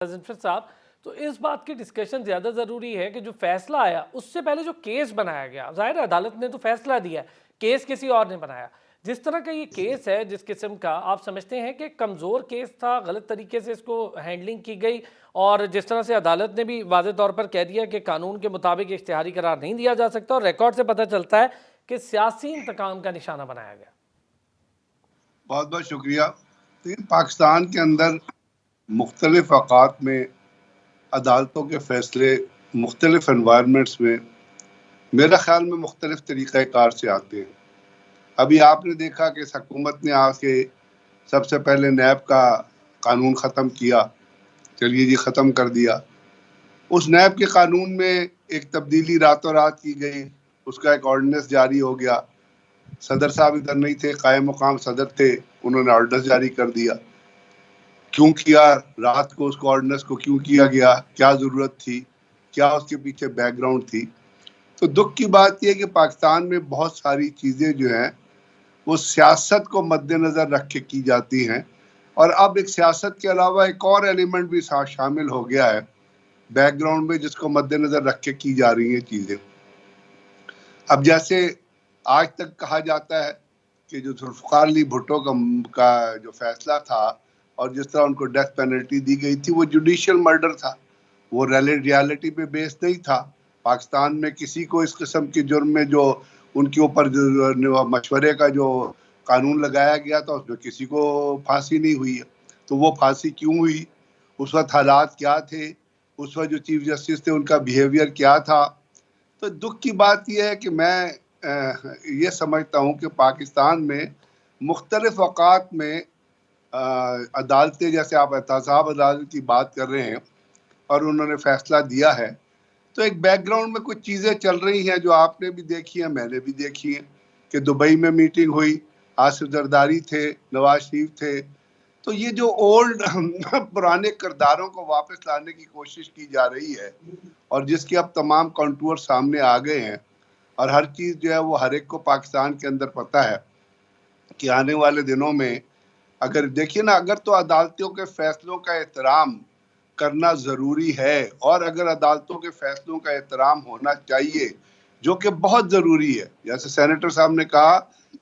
ज़िनफ़र साहब, तो इस बात की डिस्कशन ज़्यादा ज़रूरी है कि जो फ़ैसला आया, उससे पहले जो केस बनाया गया, ज़ाहिर है अदालत ने तो फ़ैसला दिया है, केस किसी और ने बनाया। जिस तरह का ये केस है, जिस किस्म का, आप समझते हैं कि कमज़ोर केस था, गलत तरीके से इसको हैंडलिंग की गई और जिस तरह से अदालत ने भी वाज़ेह तौर पर कह दिया कि कानून के मुताबिक इश्तिहारी करार नहीं दिया जा सकता और रिकॉर्ड से पता चलता है कि सियासी इंतकाम का निशाना बनाया गया। बहुत बहुत शुक्रिया। तो पाकिस्तान के अंदर मुख्तलिफ औकात में अदालतों के फैसले मुख्तलिफ एनवायरनमेंट्स में मेरा ख्याल में मुख्तलिफ तरीक़ाकार से आते हैं। अभी आपने देखा कि इस हुकूमत ने आके सबसे पहले नैब का कानून ख़त्म किया, चलिए जी ख़त्म कर दिया। उस नैब के कानून में एक तब्दीली रातों रात की गई, उसका एक ऑर्डिनेंस जारी हो गया। सदर साहब इधर नहीं थे, कायम मुकाम सदर थे, उन्होंने ऑर्डिनेंस जारी कर दिया। क्यों किया, रात को उसको ऑर्डिनेंस को क्यों किया गया, क्या ज़रूरत थी, क्या उसके पीछे बैकग्राउंड थी। तो दुख की बात यह है कि पाकिस्तान में बहुत सारी चीज़ें जो हैं वो सियासत को मद्देनज़र रख के की जाती हैं और अब एक सियासत के अलावा एक और एलिमेंट भी शामिल हो गया है बैकग्राउंड में, जिसको मद्देनज़र रख के की जा रही हैं चीज़ें। अब जैसे आज तक कहा जाता है कि जो जुल्फ़िकार अली भुट्टो का जो फैसला था और जिस तरह उनको डेथ पेनल्टी दी गई थी, वो जुडिशियल मर्डर था, वो रियलिटी पे बेस नहीं था। पाकिस्तान में किसी को इस किस्म के जुर्म में जो उनके ऊपर जो मशवरे का जो कानून लगाया गया था, उसमें किसी को फांसी नहीं हुई है। तो वो फांसी क्यों हुई, उस वक्त हालात क्या थे, उस वक्त जो चीफ जस्टिस थे उनका बिहेवियर क्या था। तो दुख की बात यह है कि मैं ये समझता हूँ कि पाकिस्तान में मुख्तलिफ औकात में अदालतें, जैसे आप एहतसाब अदालत की बात कर रहे हैं और उन्होंने फैसला दिया है, तो एक बैकग्राउंड में कुछ चीज़ें चल रही हैं जो आपने भी देखी हैं, मैंने भी देखी हैं कि दुबई में मीटिंग हुई, आसिफ जरदारी थे, नवाज शरीफ थे। तो ये जो ओल्ड पुराने किरदारों को वापस लाने की कोशिश की जा रही है और जिसके अब तमाम कंटूर सामने आ गए हैं और हर चीज़ जो है वो हर एक को पाकिस्तान के अंदर पता है कि आने वाले दिनों में अगर देखिए ना, अगर तो अदालतों के फैसलों का एहतराम करना ज़रूरी है और अगर अदालतों के फैसलों का एहतराम होना चाहिए, जो कि बहुत ज़रूरी है। जैसे सेनेटर साहब ने कहा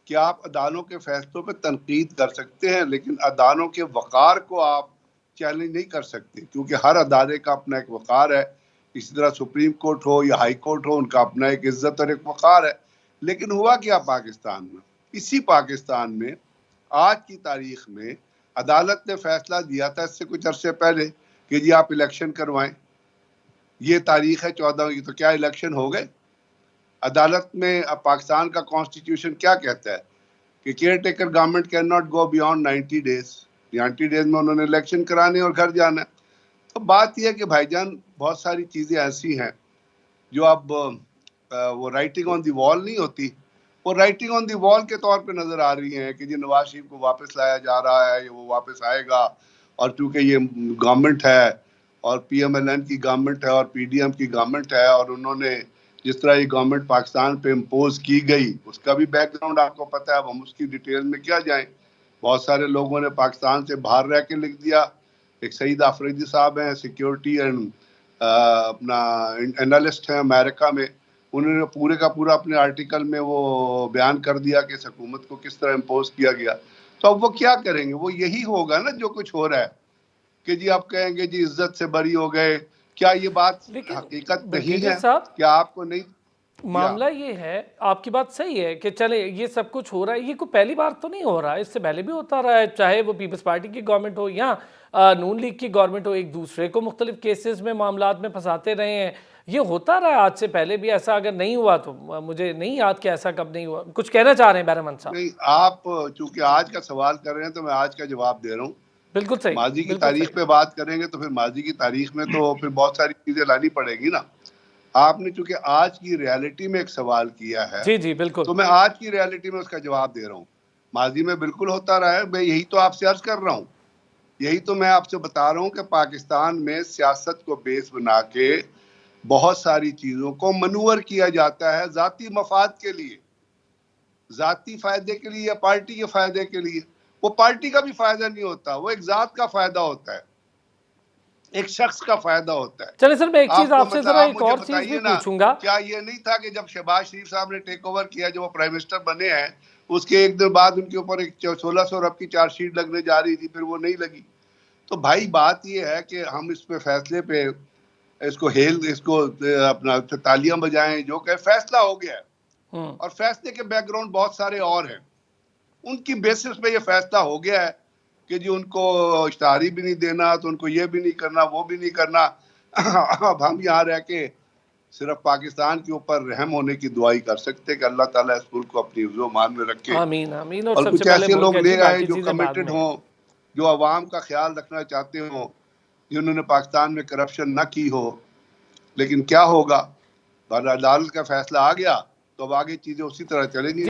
कि आप अदालतों के फैसलों पे तनकीद कर सकते हैं, लेकिन अदालतों के वक़ार को आप चैलेंज नहीं कर सकते, क्योंकि हर अदारे का अपना एक वक़ार है। इसी तरह सुप्रीम कोर्ट हो या हाई कोर्ट हो, उनका अपना एक इज़्ज़त और एक वक़ार है। लेकिन हुआ क्या पाकिस्तान में? इसी पाकिस्तान में आज की तारीख में अदालत ने फैसला दिया था इससे कुछ अरसे पहले कि जी आप इलेक्शन करवाएं। ये तारीख है 14 की, तो क्या इलेक्शन हो गए? अदालत में पाकिस्तान का कॉन्स्टिट्यूशन क्या कहता है कि care taker government can not go beyond 90 days. 90 days में उन्होंने इलेक्शन कराने और घर जाना है। तो बात यह है कि भाईजान बहुत सारी चीज़ें ऐसी हैं जो अब वो राइटिंग ऑन दी वॉल नहीं होती, वो राइटिंग ऑन दी वॉल के तौर पे नज़र आ रही हैं कि जी नवाज शरीफ को वापस लाया जा रहा है, ये वो वापस आएगा और चूँकि ये गवर्नमेंट है और पीएमएलएन की गवर्नमेंट है और पीडीएम की गवर्नमेंट है और उन्होंने जिस तरह ये गवर्नमेंट पाकिस्तान पे इम्पोज की गई उसका भी बैकग्राउंड आपको पता है, अब हम उसकी डिटेल में क्या जाएं। बहुत सारे लोगों ने पाकिस्तान से बाहर रह के लिख दिया। एक सईद आफरीदी साहब हैं, सिक्योरिटी एंड अपना एनालिस्ट हैं अमेरिका में, उन्होंने पूरे का पूरा अपने आर्टिकल में वो बयान कर दिया कि इस हुकूमत को किस तरह इम्पोज किया गया। तो अब वो क्या करेंगे, वो यही होगा ना जो कुछ हो रहा है कि जी आप कहेंगे जी इज्जत से बरी हो गए। क्या ये बात लेकिन हकीकत नहीं ब्रिगेडियर है? साहब, क्या आपको नहीं? या मामला ये है, आपकी बात सही है कि चले ये सब कुछ हो रहा है, ये कोई पहली बार तो नहीं हो रहा है, इससे पहले भी होता रहा है, चाहे वो पीपल्स पार्टी की गवर्नमेंट हो या नून लीग की गवर्नमेंट हो, एक दूसरे को मुख्तलिफ केसेस में मामलात में फंसाते रहे हैं। ये होता रहा है आज से पहले भी। ऐसा अगर नहीं हुआ तो मुझे नहीं याद कि ऐसा कब नहीं हुआ। कुछ कहना चाह रहे हैं बैरमन साहब? नहीं, आप चूंकि आज का सवाल कर रहे हैं तो मैं आज का जवाब दे रहा हूँ। बिल्कुल सही, माजी की बिल्कुल तारीख सही। पे बात करेंगे तो फिर माजी की तारीख में तो फिर बहुत सारी चीजें लानी पड़ेगी ना। आपने चूंकि आज की रियलिटी में एक सवाल किया है, जी जी बिल्कुल। तो मैं आज की रियलिटी में उसका जवाब दे रहा हूँ। माजी में बिल्कुल होता रहा है, मैं यही तो आपसे अर्ज कर रहा हूँ, यही तो मैं आपसे बता रहा हूँ कि पाकिस्तान में सियासत को बेस बना के बहुत सारी चीजों को मनूवर किया जाता है जाती मफाद के लिए, जाती फायदे के लिए या पार्टी के फायदे के लिए। वो पार्टी का भी फायदा नहीं होता, वो एक जात का फायदा होता है। एक शख्स का फायदा होता है। चलिए सर, मैं एक चीज आपको आपसे मतलब जरा आप एक मुझे और चीज भी बताइए ना, पूछूंगा। क्या ये नहीं था कि जब शहबाज शरीफ साहब ने टेक ओवर किया, जब वो प्राइम मिनिस्टर बने हैं, उसके एक दिन बाद उनके ऊपर एक 1600 अरब की चार्जशीट लगने जा रही थी, फिर वो नहीं लगी। तो भाई बात ये है कि हम इस पे फैसले पे इसको अपना तालियां बजाएं, जो कि फैसला हो गया है और फैसले के बैकग्राउंड बहुत सारे और हैं। उनकी बेसिस पे ये फैसला हो गया है कि जी उनको इश्तारी भी नहीं देना, तो उनको ये भी नहीं करना, वो भी नहीं करना। अब हम यहाँ रह के सिर्फ पाकिस्तान के ऊपर रहम होने की दुआई कर सकते हैं कि अल्लाह ताला इस मुल्क को अपनी हिफ्ज़ मान में रखे, आमीन आमीन। और और सबसे कुछ पहले ऐसे मुल्क लोग है ले जी, आए बाकी जो चीजें बाद कमिटेड में। हों, जो आवाम का ख्याल रखना चाहते हों, जिन्होंने पाकिस्तान में करप्शन ना की हो। लेकिन क्या होगा, अदालत का फैसला आ गया तो अब आगे चीजें उसी तरह चलेंगी।